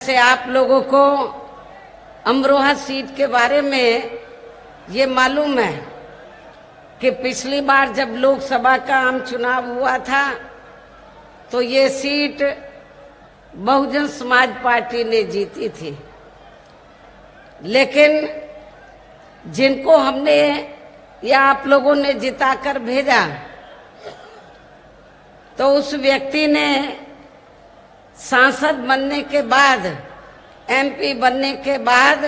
से आप लोगों को अमरोहा सीट के बारे में ये मालूम है कि पिछली बार जब लोकसभा का आम चुनाव हुआ था तो ये सीट बहुजन समाज पार्टी ने जीती थी, लेकिन जिनको हमने या आप लोगों ने जिताकर भेजा तो उस व्यक्ति ने सांसद बनने के बाद, एमपी बनने के बाद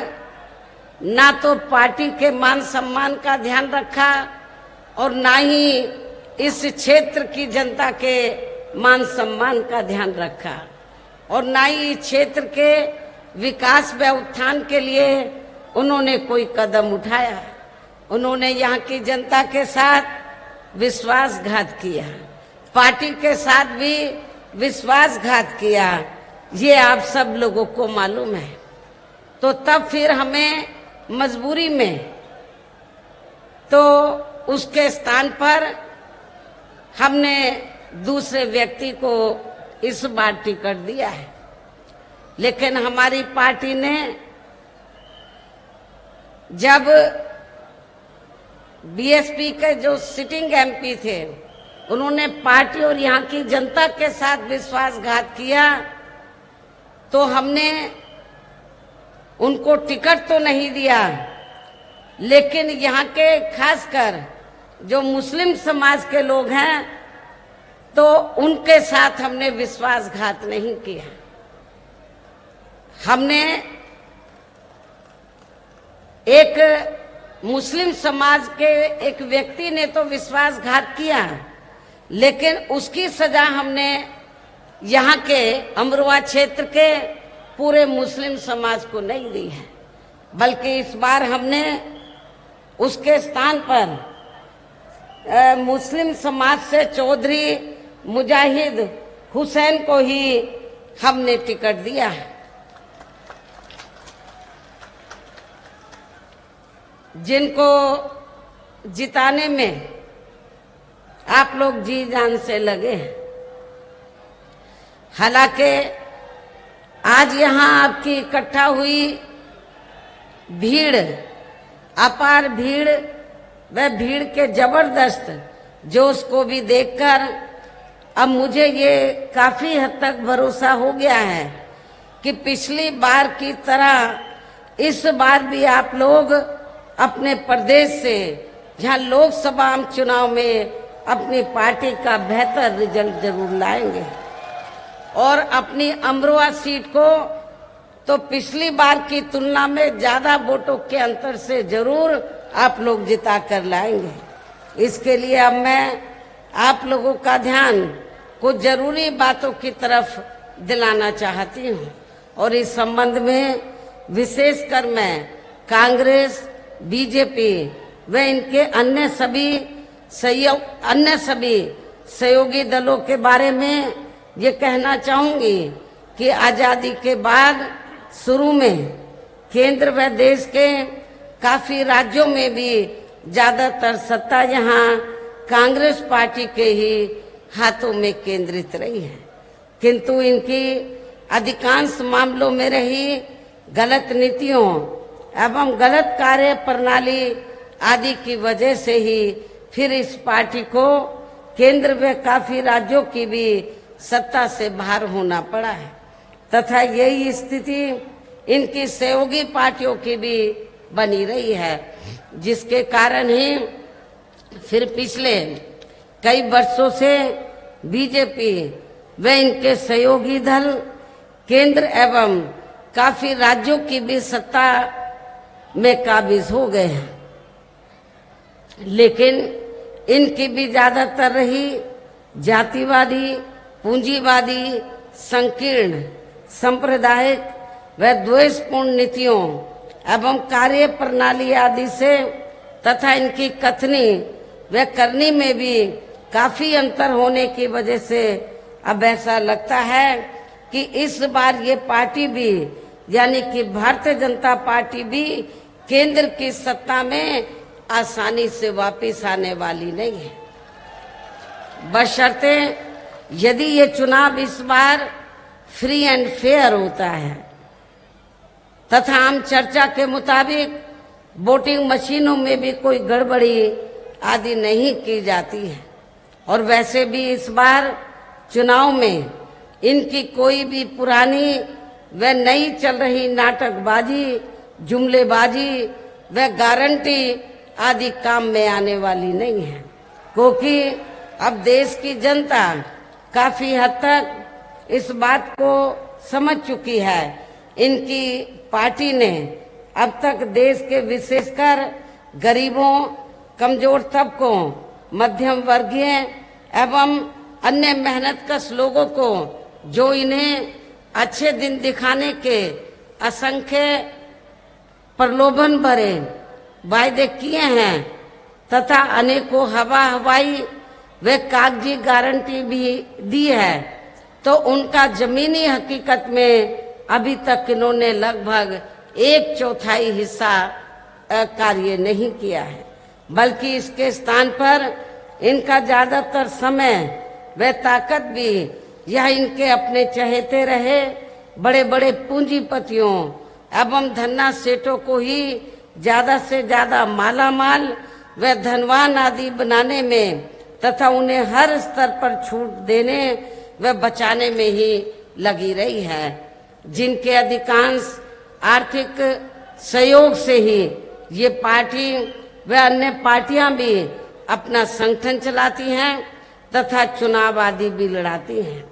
ना तो पार्टी के मान सम्मान का ध्यान रखा और ना ही इस क्षेत्र की जनता के मान सम्मान का ध्यान रखा और ना ही क्षेत्र के विकास व उत्थान के लिए उन्होंने कोई कदम उठाया। उन्होंने यहाँ की जनता के साथ विश्वासघात किया, पार्टी के साथ भी विश्वासघात किया, ये आप सब लोगों को मालूम है। तो तब फिर हमें मजबूरी में तो उसके स्थान पर हमने दूसरे व्यक्ति को इस बार टिकट दिया है, लेकिन हमारी पार्टी ने जब बीएसपी के जो सिटिंग एमपी थे उन्होंने पार्टी और यहाँ की जनता के साथ विश्वासघात किया तो हमने उनको टिकट तो नहीं दिया, लेकिन यहाँ के खासकर जो मुस्लिम समाज के लोग हैं तो उनके साथ हमने विश्वासघात नहीं किया। हमने एक मुस्लिम समाज के एक व्यक्ति ने तो विश्वासघात किया, लेकिन उसकी सजा हमने यहाँ के अमरोहा क्षेत्र के पूरे मुस्लिम समाज को नहीं दी है, बल्कि इस बार हमने उसके स्थान पर मुस्लिम समाज से चौधरी मुजाहिद हुसैन को ही हमने टिकट दिया है। जिनको जिताने में आप लोग जी जान से लगे हैं। हालांकि आज यहाँ आपकी इकट्ठा हुई भीड़, अपार भीड़, वह भीड़ के जबरदस्त जोश को भी देखकर अब मुझे ये काफी हद तक भरोसा हो गया है कि पिछली बार की तरह इस बार भी आप लोग अपने प्रदेश से, जहाँ लोकसभा चुनाव में अपनी पार्टी का बेहतर रिजल्ट जरूर लाएंगे और अपनी अमरोहा सीट को तो पिछली बार की तुलना में ज्यादा वोटों के अंतर से जरूर आप लोग जिता कर लाएंगे। इसके लिए अब मैं आप लोगों का ध्यान कुछ जरूरी बातों की तरफ दिलाना चाहती हूँ और इस संबंध में विशेषकर मैं कांग्रेस, बीजेपी व इनके अन्य सभी सहयोगी दलों के बारे में ये कहना चाहूंगी कि आजादी के बाद शुरू में केंद्र व देश के काफी राज्यों में भी ज्यादातर सत्ता यहाँ कांग्रेस पार्टी के ही हाथों में केंद्रित रही है, किंतु इनकी अधिकांश मामलों में रही गलत नीतियों एवं गलत कार्य प्रणाली आदि की वजह से ही फिर इस पार्टी को केंद्र में काफी राज्यों की भी सत्ता से बाहर होना पड़ा है तथा यही स्थिति इनकी सहयोगी पार्टियों की भी बनी रही है, जिसके कारण ही फिर पिछले कई वर्षों से बीजेपी व इनके सहयोगी दल केंद्र एवं काफी राज्यों की भी सत्ता में काबिज हो गए हैं, लेकिन इनकी भी ज्यादातर रही जातिवादी, पूंजीवादी, संकीर्ण, सांप्रदायिक व द्वेषपूर्ण नीतियों एवं कार्य प्रणाली आदि से तथा इनकी कथनी व करनी में भी काफी अंतर होने की वजह से अब ऐसा लगता है कि इस बार ये पार्टी भी यानी कि भारतीय जनता पार्टी भी केंद्र की सत्ता में आसानी से वापस आने वाली नहीं है, बशर्ते यदि ये चुनाव इस बार फ्री एंड फेयर होता है तथा आम चर्चा के मुताबिक वोटिंग मशीनों में भी कोई गड़बड़ी आदि नहीं की जाती है। और वैसे भी इस बार चुनाव में इनकी कोई भी पुरानी व नई चल रही नाटकबाजी, जुमलेबाजी व गारंटी आदि काम में आने वाली नहीं है, क्योंकि अब देश की जनता काफी हद तक इस बात को समझ चुकी है। इनकी पार्टी ने अब तक देश के विशेषकर गरीबों, कमजोर तबकों, मध्यम वर्गीय एवं अन्य मेहनतकश लोगों को जो इन्हें अच्छे दिन दिखाने के असंख्य प्रलोभन भरे वायदे किए हैं तथा अनेकों हवाई व कागजी गारंटी भी दी है, तो उनका जमीनी हकीकत में अभी तक इन्होंने लगभग 1/4 हिस्सा कार्य नहीं किया है, बल्कि इसके स्थान पर इनका ज्यादातर समय व ताकत भी यह इनके अपने चहेते रहे बड़े बड़े पूंजीपतियों एवं धन्ना सेठों को ही ज्यादा से ज्यादा मालामाल व धनवान आदि बनाने में तथा उन्हें हर स्तर पर छूट देने व बचाने में ही लगी रही है, जिनके अधिकांश आर्थिक सहयोग से ही ये पार्टी व अन्य पार्टियां भी अपना संगठन चलाती हैं तथा चुनाव आदि भी लड़ाती हैं।